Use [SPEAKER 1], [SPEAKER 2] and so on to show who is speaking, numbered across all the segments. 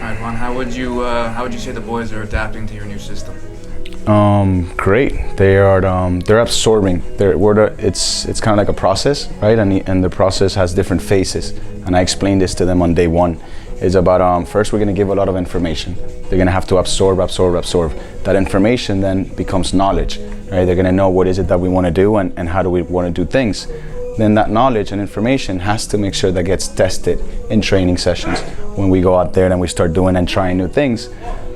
[SPEAKER 1] right, Juan, how would you say the boys are adapting to your new system?
[SPEAKER 2] Great. They're absorbing. It's kind of like a process, right? And the process has different phases. And I explained this to them on day one. It's about first we're going to give a lot of information. They're going to have to absorb. That information then becomes knowledge, right? They're going to know what is it that we want to do and how do we want to do things. Then that knowledge and information has to make sure that gets tested in training sessions when we go out there and we start doing and trying new things.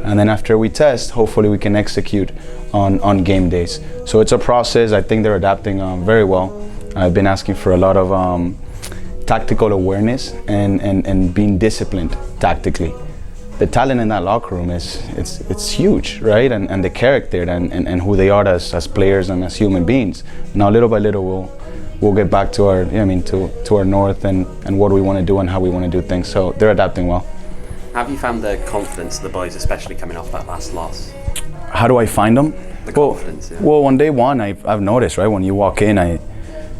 [SPEAKER 2] And then after we test, hopefully we can execute on game days. So it's a process. I think they're adapting very well. I've been asking for a lot of tactical awareness and being disciplined tactically. The talent in that locker room it's huge, right? And the character and who they are as players and as human beings. Now little by little we'll get back to our to our north and what we want to do and how we want to do things. So they're adapting well.
[SPEAKER 3] Have you found the confidence of the boys, especially coming off that last loss?
[SPEAKER 2] How do I find them?
[SPEAKER 3] The confidence, yeah.
[SPEAKER 2] Well, on day one, I've noticed, right, when you walk in, I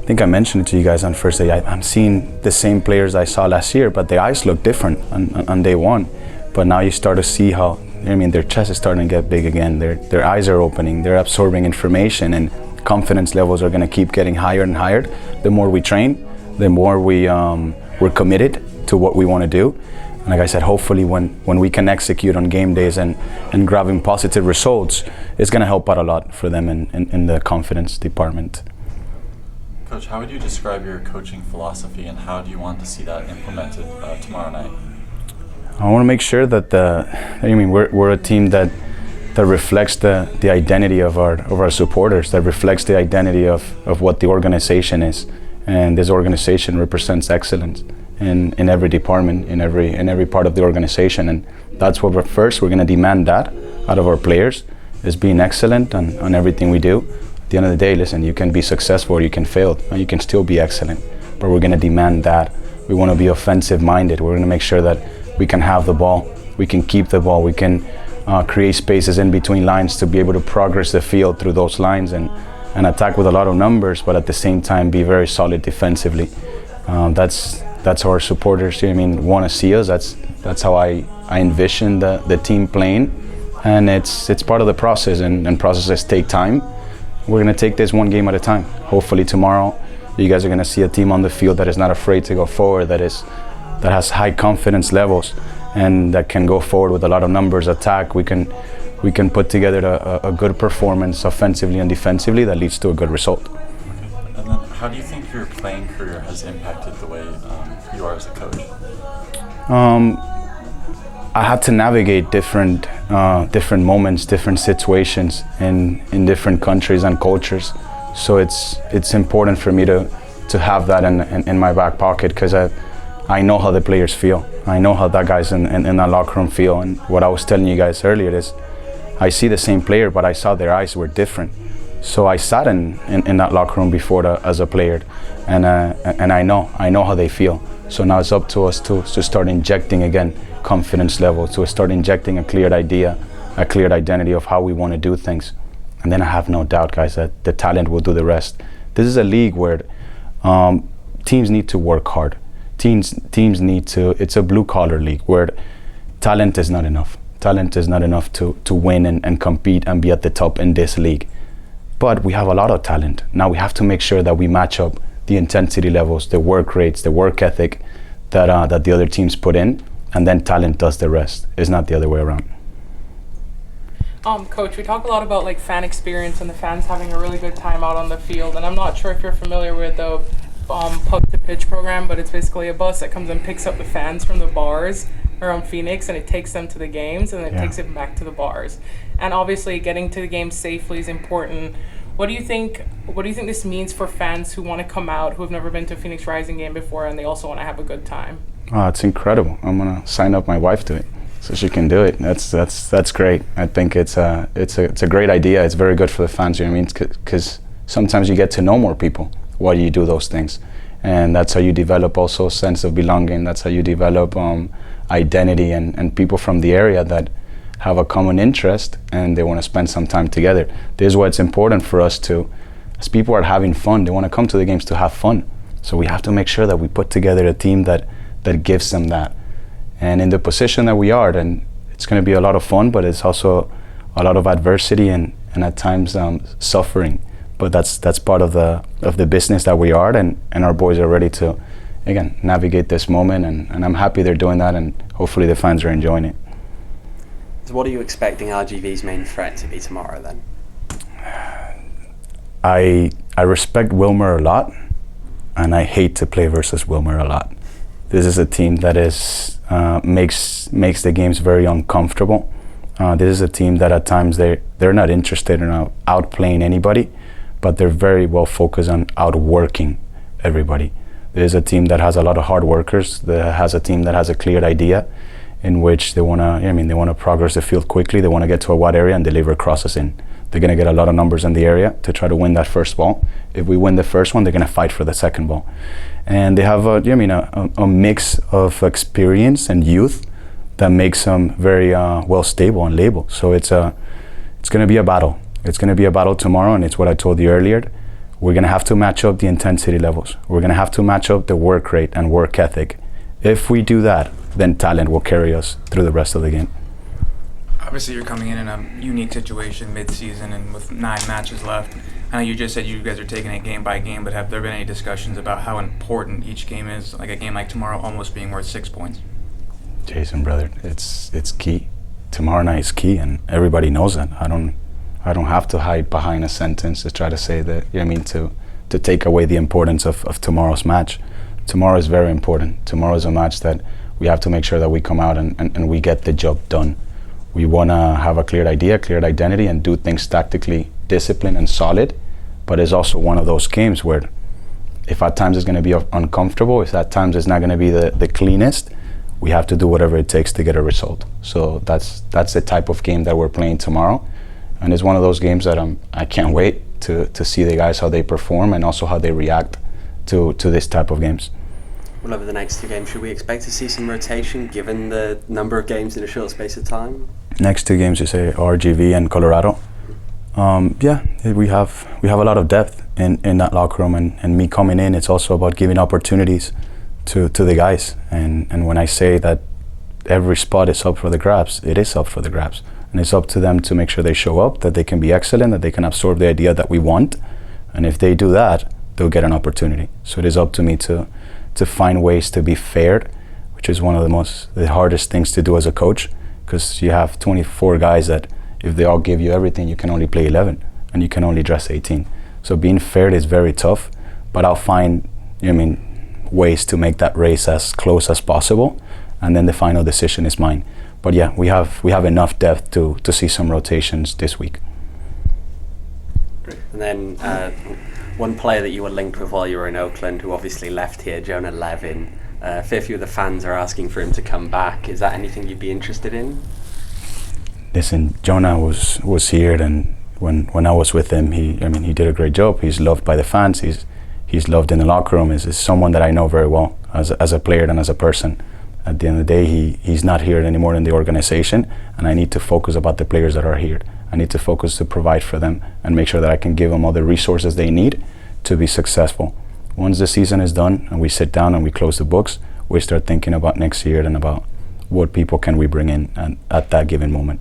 [SPEAKER 2] think I mentioned it to you guys on first day, I'm seeing the same players I saw last year, but the eyes look different on day one. But now you start to see how, their chest is starting to get big again, their eyes are opening, they're absorbing information, and confidence levels are going to keep getting higher and higher. The more we train, the more we're committed to what we want to do. And like I said, hopefully when we can execute on game days and grabbing positive results, it's going to help out a lot for them in the confidence department.
[SPEAKER 4] Coach, how would you describe your coaching philosophy and how do you want to see that implemented tomorrow night?
[SPEAKER 2] I want to make sure that we're a team that reflects the identity of our supporters, that reflects the identity of what the organization is. And this organization represents excellence in every department, in every part of the organization, and that's what we're going to demand that out of our players, is being excellent on everything we do. At the end of the day, listen, you can be successful or you can fail, and you can still be excellent, but we're going to demand that. We want to be offensive minded. We're going to make sure that we can have the ball, we can keep the ball, we can create spaces in between lines to be able to progress the field through those lines and attack with a lot of numbers, but at the same time be very solid defensively. That's how our supporters want to see us. That's how I envision the team playing, and it's part of the process, and processes take time. We're going to take this one game at a time. Hopefully tomorrow you guys are going to see a team on the field that is not afraid to go forward, that has high confidence levels, and that can go forward with a lot of numbers, attack. We can put together a good performance offensively and defensively that leads to a good result.
[SPEAKER 4] And then how do you think your playing career has impacted the way you are as a coach?
[SPEAKER 2] I had to navigate different moments, different situations in different countries and cultures. So it's important for me to have that in my back pocket, because I know how the players feel. I know how that guys in that locker room feel. And what I was telling you guys earlier is, I see the same player, but I saw their eyes were different. So I sat in that locker room before as a player, and I know how they feel. So now it's up to us to start injecting again confidence level, to start injecting a clear idea, a clear identity of how we want to do things. And then I have no doubt, guys, that the talent will do the rest. This is a league where teams need to work hard. Teams need to. It's a blue-collar league where talent is not enough. Talent is not enough to win and compete and be at the top in this league. But we have a lot of talent. Now we have to make sure that we match up the intensity levels, the work rates, the work ethic that the other teams put in, and then talent does the rest. It's not the other way around.
[SPEAKER 5] Coach, we talk a lot about fan experience and the fans having a really good time out on the field, and I'm not sure if you're familiar with the Puck to Pitch program, but it's basically a bus that comes and picks up the fans from the bars around Phoenix, and it takes them to the games, and then takes it back to the bars. And obviously getting to the games safely is important. What do you think this means for fans who want to come out, who have never been to a Phoenix Rising game before, and they also want to have a good time?
[SPEAKER 2] Oh, it's incredible. I'm gonna sign up my wife to it so she can do it. That's great. I think it's a great idea. It's very good for the fans. You know what I mean? Because sometimes you get to know more people while you do those things, and that's how you develop also a sense of belonging. That's how you develop identity and people from the area that have a common interest and they want to spend some time together. This is why it's important for us to, as people are having fun, they want to come to the games to have fun. So we have to make sure that we put together a team that gives them that. And in the position that we are, then it's going to be a lot of fun, but it's also a lot of adversity and at times suffering. But that's part of the business that we are, and our boys are ready to, again, navigate this moment, and I'm happy they're doing that, and hopefully the fans are enjoying it.
[SPEAKER 3] So what are you expecting RGV's main threat to be tomorrow then?
[SPEAKER 2] I respect Wilmer a lot, and I hate to play versus Wilmer a lot. This is a team that makes the games very uncomfortable. This is a team that at times they're not interested in outplaying anybody, but they're very well focused on outworking everybody. This is a team that has a lot of hard workers. That has a team that has a clear idea, in which they wanna progress the field quickly. They wanna get to a wide area and deliver crosses in. They're gonna get a lot of numbers in the area to try to win that first ball. If we win the first one, they're gonna fight for the second ball. And they have a mix of experience and youth that makes them very well stable and labeled. So it's gonna be a battle. It's gonna be a battle tomorrow, and it's what I told you earlier. We're gonna have to match up the intensity levels. We're gonna have to match up the work rate and work ethic. If we do that, then talent will carry us through the rest of the game.
[SPEAKER 1] Obviously, you're coming in a unique situation mid-season and with 9 matches left. I know you just said you guys are taking it game by game, but have there been any discussions about how important each game is? Like a game like tomorrow almost being worth 6 points.
[SPEAKER 2] Jason, brother, it's key. Tomorrow night is key, and everybody knows that. I don't have to hide behind a sentence to try to say that, to take away the importance of tomorrow's match. Tomorrow is very important. Tomorrow is a match that we have to make sure that we come out and we get the job done. We want to have a clear idea, clear identity, and do things tactically disciplined and solid. But it's also one of those games where if at times it's going to be uncomfortable, if at times it's not going to be the cleanest, we have to do whatever it takes to get a result. So that's the type of game that we're playing tomorrow. And it's one of those games that I can't wait to see the guys, how they perform and also how they react to this type of games.
[SPEAKER 3] Well, over the next 2 games, should we expect to see some rotation given the number of games in a short space of time?
[SPEAKER 2] Next 2 games, you say RGV and Colorado. We have a lot of depth in that locker room, and me coming in, it's also about giving opportunities to the guys. And when I say that every spot is up for the grabs, it is up for the grabs. And it's up to them to make sure they show up, that they can be excellent, that they can absorb the idea that we want. And if they do that, they'll get an opportunity. So it is up to me to find ways to be fair, which is one of the hardest things to do as a coach, because you have 24 guys that if they all give you everything, you can only play 11 and you can only dress 18. So being fair is very tough, but I'll find ways to make that race as close as possible, and then the final decision is mine. But yeah, we have enough depth to see some rotations this week.
[SPEAKER 3] And then one player that you were linked with while you were in Oakland, who obviously left here, Jonah Levin. A fair few of the fans are asking for him to come back. Is that anything you'd be interested in?
[SPEAKER 2] Listen, Jonah was here, and when I was with him, he did a great job. He's loved by the fans. He's loved in the locker room. He's someone that I know very well as a player and as a person. At the end of the day, he's not here anymore in the organization, and I need to focus about the players that are here. I need to focus to provide for them and make sure that I can give them all the resources they need to be successful. Once the season is done and we sit down and we close the books, we start thinking about next year and about what people can we bring in at that given moment.